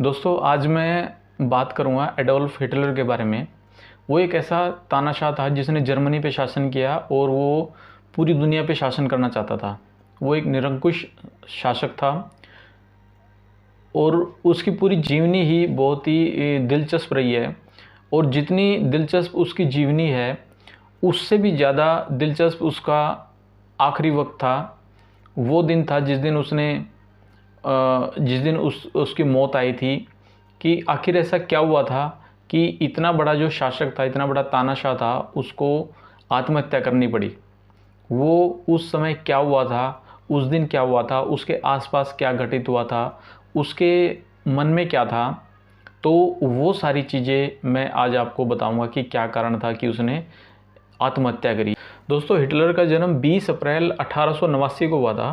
दोस्तों आज मैं बात करूंगा एडोल्फ हिटलर के बारे में। वो एक ऐसा तानाशाह था जिसने जर्मनी पे शासन किया और वो पूरी दुनिया पे शासन करना चाहता था। वो एक निरंकुश शासक था और उसकी पूरी जीवनी ही बहुत ही दिलचस्प रही है। और जितनी दिलचस्प उसकी जीवनी है उससे भी ज़्यादा दिलचस्प उसका आखिरी वक्त था। वो दिन था जिस दिन उसकी मौत आई थी कि आखिर ऐसा क्या हुआ था कि इतना बड़ा जो शासक था, इतना बड़ा तानाशाह था, उसको आत्महत्या करनी पड़ी। वो उस समय क्या हुआ था, उस दिन क्या हुआ था, उसके आसपास क्या घटित हुआ था, उसके मन में क्या था, तो वो सारी चीज़ें मैं आज आपको बताऊंगा कि क्या कारण था कि उसने आत्महत्या करी। दोस्तों हिटलर का जन्म 20 अप्रैल 1889 को हुआ था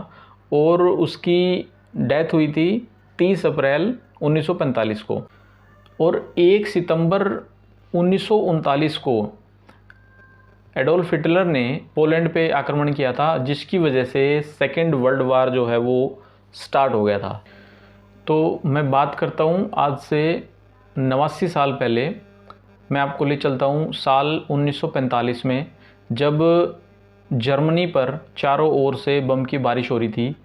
और उसकी डेथ हुई थी 30 अप्रैल 1945 को। और 1 सितंबर 1939 को एडोल्फ हिटलर ने पोलैंड पे आक्रमण किया था, जिसकी वजह से सेकेंड वर्ल्ड वार जो है वो स्टार्ट हो गया था। तो मैं बात करता हूँ आज से 89 साल पहले। मैं आपको ले चलता हूँ साल 1945 में, जब जर्मनी पर चारों ओर से बम की बारिश हो रही थी।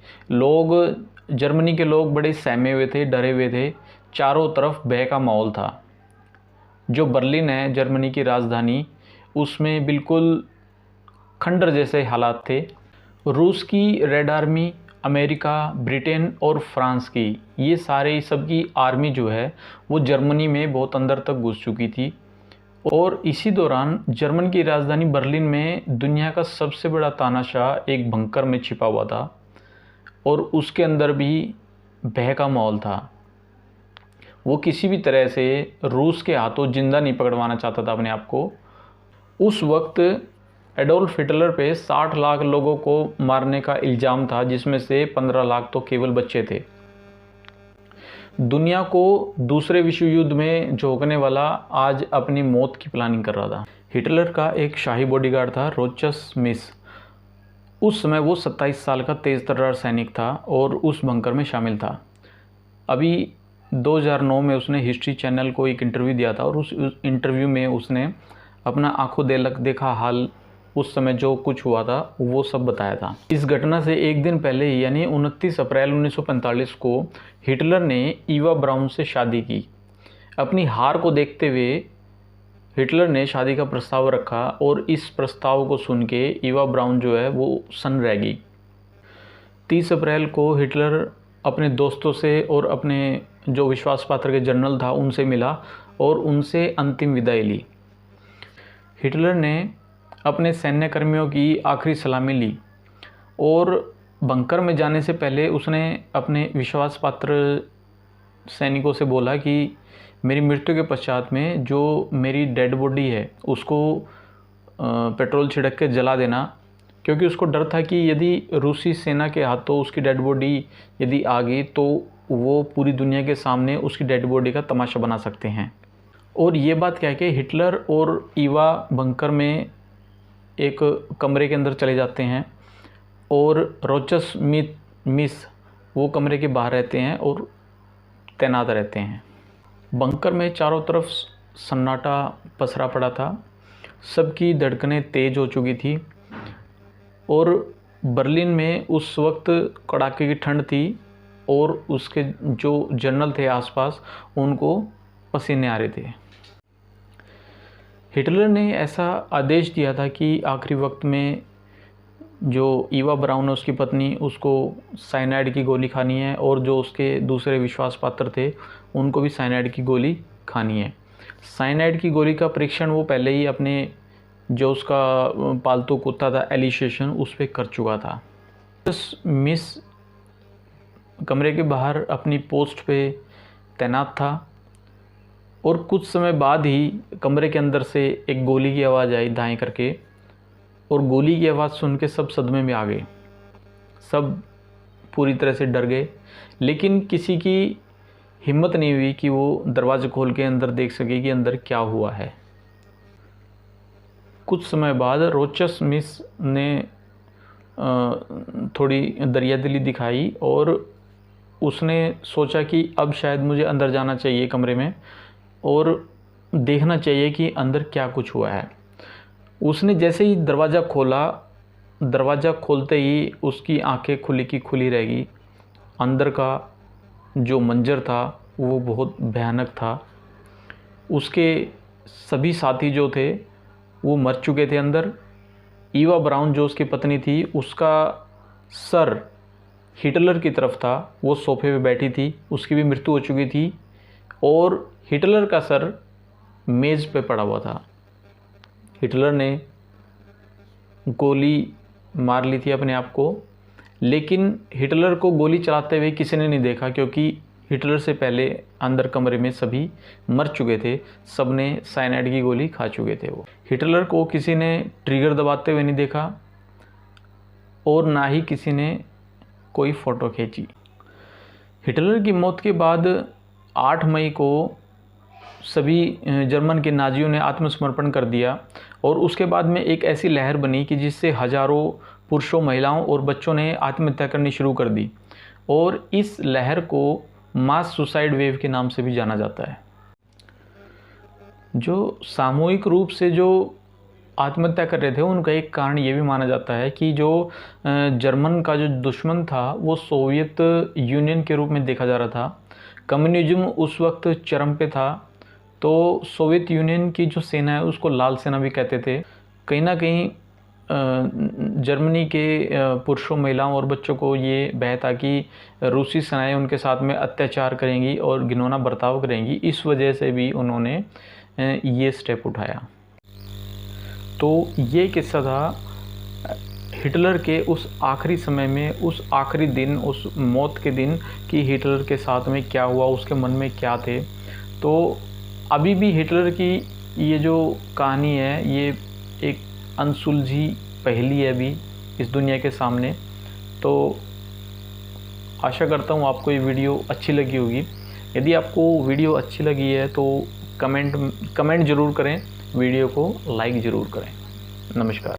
जर्मनी के लोग बड़े सहमे हुए थे, डरे हुए थे। चारों तरफ भय का माहौल था। जो बर्लिन है जर्मनी की राजधानी, उसमें बिल्कुल खंडर जैसे हालात थे। रूस की रेड आर्मी, अमेरिका, ब्रिटेन और फ्रांस की, ये सारे सबकी आर्मी जो है वो जर्मनी में बहुत अंदर तक घुस चुकी थी। और इसी दौरान जर्मन की राजधानी बर्लिन में दुनिया का सबसे बड़ा तानाशाह एक बंकर में छिपा हुआ था और उसके अंदर भी भय का माहौल था। वो किसी भी तरह से रूस के हाथों जिंदा नहीं पकड़वाना चाहता था अपने आप को। उस वक्त एडोल्फ हिटलर पे 60 लाख लोगों को मारने का इल्ज़ाम था, जिसमें से 15 लाख तो केवल बच्चे थे। दुनिया को दूसरे विश्व युद्ध में झोंकने वाला आज अपनी मौत की प्लानिंग कर रहा था। हिटलर का एक शाही बॉडीगार्ड था, रोचस मिस। उस समय वो 27 साल का तेज़ तर्रार सैनिक था और उस बंकर में शामिल था। अभी 2009 में उसने हिस्ट्री चैनल को एक इंटरव्यू दिया था और उस इंटरव्यू में उसने अपना आंखों देखा हाल, उस समय जो कुछ हुआ था वो सब बताया था। इस घटना से एक दिन पहले ही यानी 29 अप्रैल 1945 को हिटलर ने ईवा ब्राउन से शादी की। अपनी हार को देखते हुए हिटलर ने शादी का प्रस्ताव रखा और इस प्रस्ताव को सुन के ईवा ब्राउन जो है वो सन्न रह गई। 30 अप्रैल को हिटलर अपने दोस्तों से और अपने जो विश्वास पात्र के जनरल था उनसे मिला और उनसे अंतिम विदाई ली। हिटलर ने अपने सैन्य कर्मियों की आखिरी सलामी ली और बंकर में जाने से पहले उसने अपने विश्वास पात्र सैनिकों से बोला कि मेरी मृत्यु के पश्चात में जो मेरी डेड बॉडी है उसको पेट्रोल छिड़क के जला देना, क्योंकि उसको डर था कि यदि रूसी सेना के हाथों उसकी डेड बॉडी यदि आ गई तो वो पूरी दुनिया के सामने उसकी डेड बॉडी का तमाशा बना सकते हैं। और ये बात कह के हिटलर और ईवा बंकर में एक कमरे के अंदर चले जाते हैं और रोचस मिस वो कमरे के बाहर रहते हैं और तैनात रहते हैं। बंकर में चारों तरफ सन्नाटा पसरा पड़ा था, सबकी धड़कनें तेज़ हो चुकी थी और बर्लिन में उस वक्त कड़ाके की ठंड थी और उसके जो जनरल थे आसपास उनको पसीने आ रहे थे। हिटलर ने ऐसा आदेश दिया था कि आखिरी वक्त में जो ईवा ब्राउन है उसकी पत्नी, उसको साइनाइड की गोली खानी है और जो उसके दूसरे विश्वास पात्र थे उनको भी साइनाइड की गोली खानी है। साइनाइड की गोली का परीक्षण वो पहले ही अपने जो उसका पालतू कुत्ता था एलिशेशन उस पर कर चुका था। मिस कमरे के बाहर अपनी पोस्ट पे तैनात था और कुछ समय बाद ही कमरे के अंदर से एक गोली की आवाज़ आई दाएं करके, और गोली की आवाज़ सुन के सब सदमे में आ गए। सब पूरी तरह से डर गए, लेकिन किसी की हिम्मत नहीं हुई कि वो दरवाज़ा खोल के अंदर देख सके कि अंदर क्या हुआ है। कुछ समय बाद रोचस मिस ने थोड़ी दरियादिली दिखाई और उसने सोचा कि अब शायद मुझे अंदर जाना चाहिए कमरे में और देखना चाहिए कि अंदर क्या कुछ हुआ है। उसने जैसे ही दरवाज़ा खोला, दरवाज़ा खोलते ही उसकी आंखें खुली की खुली रह गई। अंदर का जो मंजर था वो बहुत भयानक था। उसके सभी साथी जो थे वो मर चुके थे अंदर। ईवा ब्राउन जो उसकी पत्नी थी, उसका सर हिटलर की तरफ था, वो सोफे पे बैठी थी, उसकी भी मृत्यु हो चुकी थी और हिटलर का सर मेज़ पे पड़ा हुआ था। हिटलर ने गोली मार ली थी अपने आप को, लेकिन हिटलर को गोली चलाते हुए किसी ने नहीं देखा, क्योंकि हिटलर से पहले अंदर कमरे में सभी मर चुके थे, सब ने साइनाइड की गोली खा चुके थे। वो हिटलर को किसी ने ट्रिगर दबाते हुए नहीं देखा और ना ही किसी ने कोई फ़ोटो खींची। हिटलर की मौत के बाद 8 मई को सभी जर्मन के नाजियों ने आत्मसमर्पण कर दिया और उसके बाद में एक ऐसी लहर बनी कि जिससे हज़ारों पुरुषों, महिलाओं और बच्चों ने आत्महत्या करनी शुरू कर दी और इस लहर को मास सुसाइड वेव के नाम से भी जाना जाता है। जो सामूहिक रूप से जो आत्महत्या कर रहे थे उनका एक कारण ये भी माना जाता है कि जो जर्मन का जो दुश्मन था वो सोवियत यूनियन के रूप में देखा जा रहा था। कम्युनिज्म उस वक्त चरम पे था, तो सोवियत यूनियन की जो सेना है उसको लाल सेना भी कहते थे। कहीं ना कहीं जर्मनी के पुरुषों, महिलाओं और बच्चों को ये भय था कि रूसी सेनाएं उनके साथ में अत्याचार करेंगी और घिनौना बर्ताव करेंगी। इस वजह से भी उन्होंने ये स्टेप उठाया। तो ये किस्सा था हिटलर के उस आखिरी समय में, उस आखिरी दिन, उस मौत के दिन कि हिटलर के साथ में क्या हुआ, उसके मन में क्या थे। तो अभी भी हिटलर की ये जो कहानी है ये एक अनसुलझी पहेली है अभी इस दुनिया के सामने। तो आशा करता हूँ आपको ये वीडियो अच्छी लगी होगी। यदि आपको वीडियो अच्छी लगी है तो कमेंट ज़रूर करें, वीडियो को लाइक ज़रूर करें। नमस्कार।